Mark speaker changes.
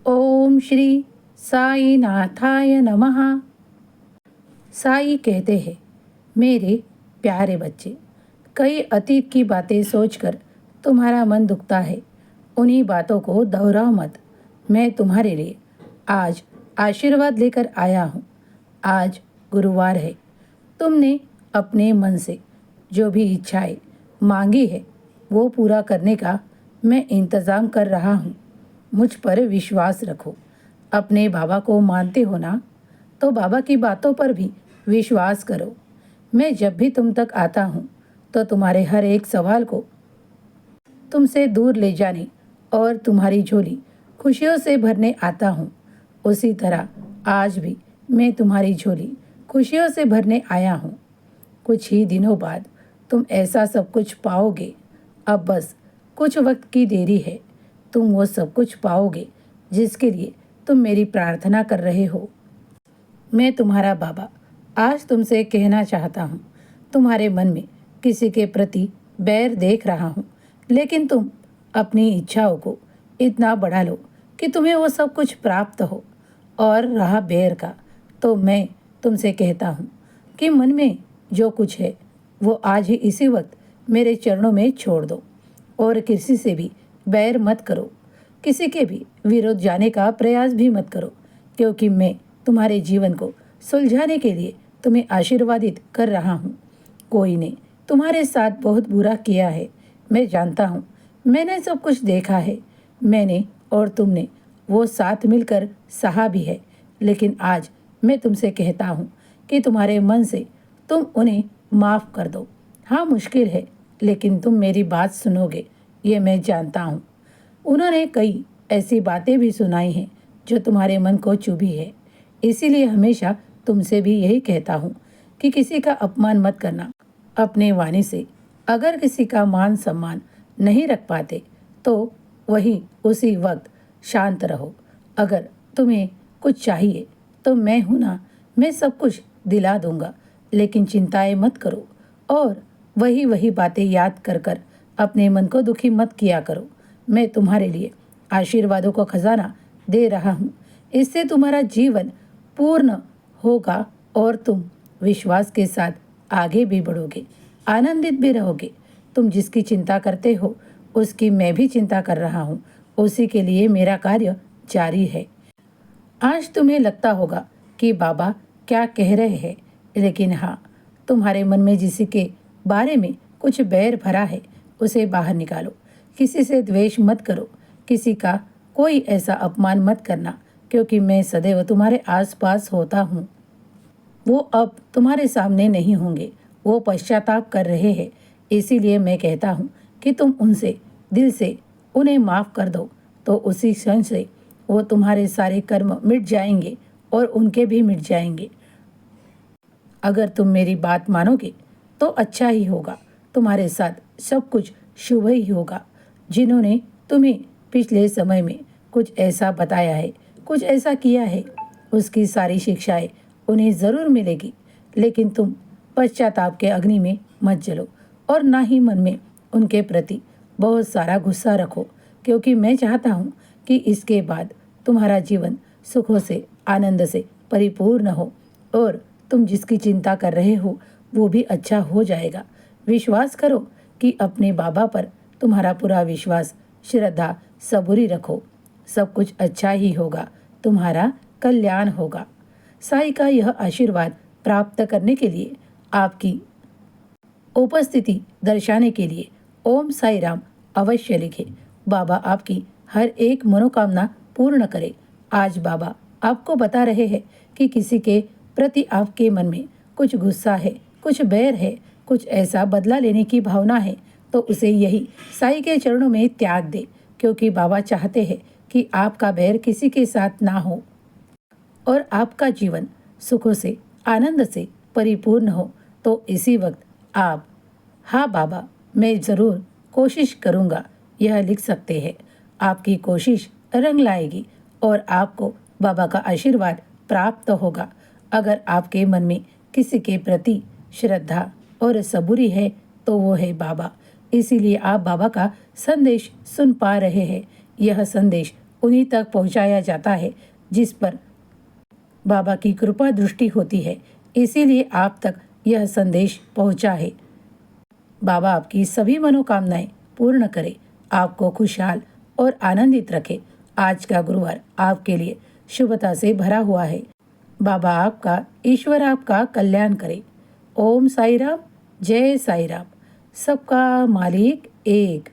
Speaker 1: ओम श्री साई नाथाय नमः। साई कहते हैं, मेरे प्यारे बच्चे, कई अतीत की बातें सोचकर तुम्हारा मन दुखता है। उन्हीं बातों को दोहराओ मत। मैं तुम्हारे लिए आज आशीर्वाद लेकर आया हूँ। आज गुरुवार है। तुमने अपने मन से जो भी इच्छाएं मांगी है वो पूरा करने का मैं इंतज़ाम कर रहा हूँ। मुझ पर विश्वास रखो। अपने बाबा को मानते हो ना, तो बाबा की बातों पर भी विश्वास करो। मैं जब भी तुम तक आता हूँ तो तुम्हारे हर एक सवाल को तुमसे दूर ले जाने और तुम्हारी झोली खुशियों से भरने आता हूँ। उसी तरह आज भी मैं तुम्हारी झोली खुशियों से भरने आया हूँ। कुछ ही दिनों बाद तुम ऐसा सब कुछ पाओगे। अब बस कुछ वक्त की देरी है। तुम वो सब कुछ पाओगे जिसके लिए तुम मेरी प्रार्थना कर रहे हो। मैं तुम्हारा बाबा आज तुमसे कहना चाहता हूँ, तुम्हारे मन में किसी के प्रति बैर देख रहा हूँ, लेकिन तुम अपनी इच्छाओं को इतना बढ़ा लो कि तुम्हें वो सब कुछ प्राप्त हो। और रहा बैर का, तो मैं तुमसे कहता हूँ कि मन में जो कुछ है वो आज ही इसी वक्त मेरे चरणों में छोड़ दो और किसी से भी बैर मत करो। किसी के भी विरोध जाने का प्रयास भी मत करो, क्योंकि मैं तुम्हारे जीवन को सुलझाने के लिए तुम्हें आशीर्वादित कर रहा हूँ। कोई ने तुम्हारे साथ बहुत बुरा किया है, मैं जानता हूँ। मैंने सब कुछ देखा है। मैंने और तुमने वो साथ मिलकर सहा भी है। लेकिन आज मैं तुमसे कहता हूँ कि तुम्हारे मन से तुम उन्हें माफ़ कर दो। हाँ, मुश्किल है, लेकिन तुम मेरी बात सुनोगे, ये मैं जानता हूँ। उन्होंने कई ऐसी बातें भी सुनाई हैं जो तुम्हारे मन को चुभी है। इसीलिए हमेशा तुमसे भी यही कहता हूँ कि किसी का अपमान मत करना। अपने वाणी से अगर किसी का मान सम्मान नहीं रख पाते तो वही उसी वक्त शांत रहो। अगर तुम्हें कुछ चाहिए तो मैं हूँ ना, मैं सब कुछ दिला दूंगा। लेकिन चिंताएं मत करो और वही बातें याद कर कर अपने मन को दुखी मत किया करो। मैं तुम्हारे लिए आशीर्वादों का खजाना दे रहा हूँ। इससे तुम्हारा जीवन पूर्ण होगा और तुम विश्वास के साथ आगे भी बढ़ोगे, आनंदित भी रहोगे। तुम जिसकी चिंता करते हो उसकी मैं भी चिंता कर रहा हूँ। उसी के लिए मेरा कार्य जारी है। आज तुम्हें लगता होगा कि बाबा क्या कह रहे हैं, लेकिन हाँ, तुम्हारे मन में जिसी के बारे में कुछ बैर भरा है उसे बाहर निकालो। किसी से द्वेष मत करो। किसी का कोई ऐसा अपमान मत करना, क्योंकि मैं सदैव तुम्हारे आसपास होता हूँ। वो अब तुम्हारे सामने नहीं होंगे, वो पश्चाताप कर रहे हैं। इसीलिए मैं कहता हूँ कि तुम उनसे दिल से उन्हें माफ़ कर दो, तो उसी क्षण से वो तुम्हारे सारे कर्म मिट जाएंगे और उनके भी मिट जाएंगे। अगर तुम मेरी बात मानोगे तो अच्छा ही होगा। तुम्हारे साथ सब कुछ शुभ ही होगा। जिन्होंने तुम्हें पिछले समय में कुछ ऐसा बताया है, कुछ ऐसा किया है, उसकी सारी शिक्षाएं उन्हें ज़रूर मिलेगी। लेकिन तुम पश्चाताप के अग्नि में मत जलो और ना ही मन में उनके प्रति बहुत सारा गुस्सा रखो, क्योंकि मैं चाहता हूँ कि इसके बाद तुम्हारा जीवन सुखों से, आनंद से परिपूर्ण हो और तुम जिसकी चिंता कर रहे हो वो भी अच्छा हो जाएगा। विश्वास करो कि अपने बाबा पर तुम्हारा पूरा विश्वास, श्रद्धा, सबूरी रखो। सब कुछ अच्छा ही होगा, तुम्हारा कल्याण होगा। साई का यह आशीर्वाद प्राप्त करने के लिए, आपकी उपस्थिति दर्शाने के लिए ओम साई राम अवश्य लिखें। बाबा आपकी हर एक मनोकामना पूर्ण करे। आज बाबा आपको बता रहे हैं कि किसी के प्रति आपके मन में कुछ गुस्सा है, कुछ बैर है, कुछ ऐसा बदला लेने की भावना है, तो उसे यही साई के चरणों में त्याग दे, क्योंकि बाबा चाहते हैं कि आपका बैर किसी के साथ ना हो और आपका जीवन सुखों से, आनंद से परिपूर्ण हो। तो इसी वक्त आप हाँ बाबा, मैं ज़रूर कोशिश करूँगा यह लिख सकते हैं। आपकी कोशिश रंग लाएगी और आपको बाबा का आशीर्वाद प्राप्त होगा। अगर आपके मन में किसी के प्रति श्रद्धा और सबूरी है तो वो है बाबा। इसीलिए आप बाबा का संदेश सुन पा रहे हैं। यह संदेश उन्हीं तक पहुंचाया जाता है जिस पर बाबा की कृपा दृष्टि होती है। इसीलिए आप तक यह संदेश पहुंचा है। बाबा आपकी सभी मनोकामनाएं पूर्ण करे, आपको खुशहाल और आनंदित रखे। आज का गुरुवार आपके लिए शुभता से भरा हुआ है। बाबा आपका, ईश्वर आपका कल्याण करे। ओम साई राम, जय साई राम। सबका मालिक एक।